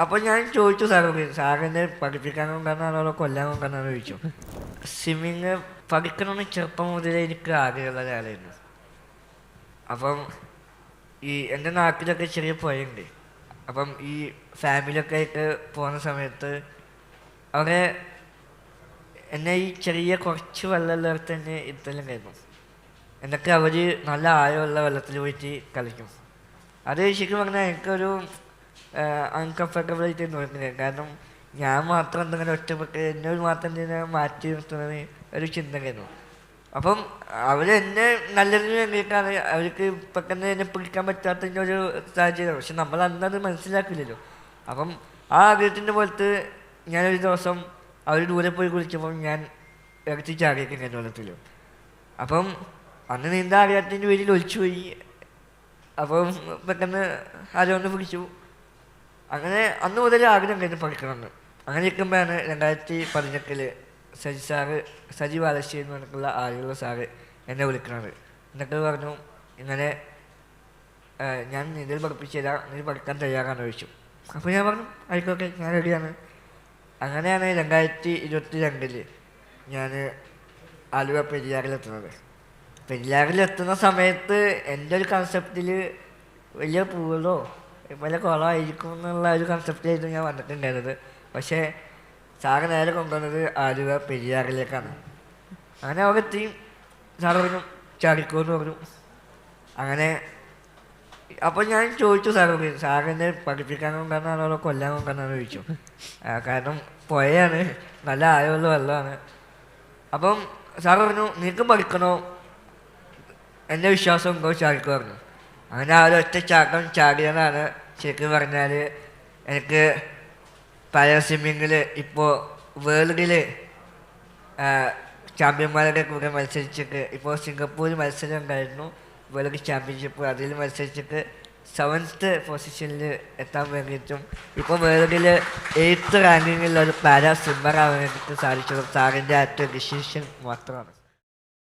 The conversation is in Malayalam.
അപ്പോൾ ഞാൻ ചോദിച്ചു സാറോട്, സാറിനെ പഠിപ്പിക്കാൻ കൊണ്ടാണോ അതോ കൊല്ലാൻ കൊണ്ടാണോ ചോദിച്ചു. സ്വിമ്മിങ് പഠിക്കണമെന്ന് ചെറുപ്പം മുതലേ എനിക്ക് ആഗ്രഹമുള്ള ഒരാളായിരുന്നു. അപ്പം ഈ എൻ്റെ നാട്ടിലൊക്കെ ചെറിയ പുഴയുണ്ട്. അപ്പം ഈ ഫാമിലിയൊക്കെ ആയിട്ട് പോകുന്ന സമയത്ത് അവിടെ എന്നെ ഈ ചെറിയ കുറച്ച് വെള്ളമുള്ളിടത്ത് തന്നെ ഇരുത്തലുണ്ടായിരുന്നു. എന്നിട്ട് അവർ നല്ല ആഴമുള്ള വെള്ളത്തിൽ പോയിട്ട് കളിക്കും. അത് ശരിക്കും പറഞ്ഞാൽ എനിക്കൊരു അൺകംഫർട്ടബിളായിട്ട് തോന്നുന്നില്ല. കാരണം ഞാൻ മാത്രം എന്തെങ്കിലും ഒറ്റപ്പെട്ട് എന്നോട് മാത്രം എന്തിനാ മാറ്റി നിർത്തുന്നത് ഒരു ചിന്തയായിരുന്നു. അപ്പം അവരെന്നെ നല്ലതിന് വേണ്ടിയിട്ടാണ്, അവർക്ക് പെട്ടെന്ന് എന്നെ പിടിക്കാൻ പറ്റാത്തതിൻ്റെ ഒരു സാഹചര്യം. പക്ഷെ നമ്മൾ അന്നത് മനസ്സിലാക്കില്ലല്ലോ. അപ്പം ആ ആഗ്രഹത്തിൻ്റെ പുറത്ത് ഞാനൊരു ദിവസം അവർ ദൂരെ പോയി കുളിച്ചപ്പോൾ ഞാൻ ഇറച്ചി ചാടിയൊക്കെ വെള്ളത്തിൽ. അപ്പം അന്ന് നീന്താൻ അറിയാത്തതിൻ്റെ പേരിൽ ഒലിച്ചു പോയി. അപ്പം പെട്ടെന്ന് ആരോന്ന് പിടിച്ചു. അങ്ങനെ അന്ന് മുതൽ ആഗ്രഹം കഴിഞ്ഞ് പഠിക്കണമെന്ന്. അങ്ങനെ ഇരിക്കുമ്പോഴാണ് 2018 സജി ബാലശ്ശേരി എന്ന് പറഞ്ഞിട്ടുള്ള ആളുള്ള സാറ് എന്നെ വിളിക്കുന്നത്. എന്നിട്ട് പറഞ്ഞു, ഇങ്ങനെ ഞാൻ നീന്തൽ പഠിപ്പിച്ചു തരാം, നീ പഠിക്കാൻ തയ്യാറാണെന്ന് ചോദിച്ചു. അപ്പോൾ ഞാൻ പറഞ്ഞു ആയിക്കോട്ടെ, ഞാൻ റെഡിയാണ്. അങ്ങനെയാണ് 2022 ഞാൻ ആലുവ പെരിയാറിലെത്തുന്നത്. പെരിയാറിലെത്തുന്ന സമയത്ത് എൻ്റെ ഒരു കൺസെപ്റ്റിൽ വലിയ പൂളോ വലിയ കുളമായിരിക്കും എന്നുള്ള ഒരു കൺസെപ്റ്റിലായിരുന്നു ഞാൻ വന്നിട്ടുണ്ടായിരുന്നത്. പക്ഷേ സാറ് നേരെ കൊണ്ടുവന്നത് ആലുവ പെരിയാറിലേക്കാണ്. അങ്ങനെ അവിടെ എത്തി. സാറ് പറഞ്ഞു ചാടിക്കോ എന്ന് പറഞ്ഞു. അങ്ങനെ അപ്പോൾ ഞാൻ ചോദിച്ചു സാറോട്, സാറിനെ പഠിപ്പിക്കാൻ കൊണ്ടാണോ അതോ കൊല്ലാൻ കൊണ്ടാണോ ചോദിച്ചു. കാരണം പുഴയാണ്, നല്ല ആഴമുള്ള വെള്ളമാണ്. അപ്പം സാറ് പറഞ്ഞു, നിനക്ക് പഠിക്കണോ, എൻ്റെ വിശ്വാസം ഉണ്ടോ, ചാടിക്കോ പറഞ്ഞു. അങ്ങനെ ആ ഒരു ഒറ്റ ചാട്ടം ചാടിയതാണ് ശരിക്കും പറഞ്ഞാൽ എനിക്ക് പാരാ സ്വിമ്മിങ്ങിൽ ഇപ്പോൾ വേൾഡിൽ ചാമ്പ്യന്മാരുടെ കൂടെ മത്സരിച്ചിട്ട്, ഇപ്പോൾ സിംഗപ്പൂർ മത്സരം ഉണ്ടായിരുന്നു, വേൾഡ് ചാമ്പ്യൻഷിപ്പ്, അതിൽ മത്സരിച്ചിട്ട് 7th പൊസിഷനിൽ എത്താൻ വേണ്ടിയിട്ടും ഇപ്പോൾ വേൾഡിൽ 8th റാങ്കിങ്ങിലുള്ള ഒരു പാരാ സ്വിമ്മർ ആവാൻ വേണ്ടിയിട്ട് സാധിച്ചതും സാറിൻ്റെ ആയിട്ട് ഡിസിഷൻ മാത്രമാണ്.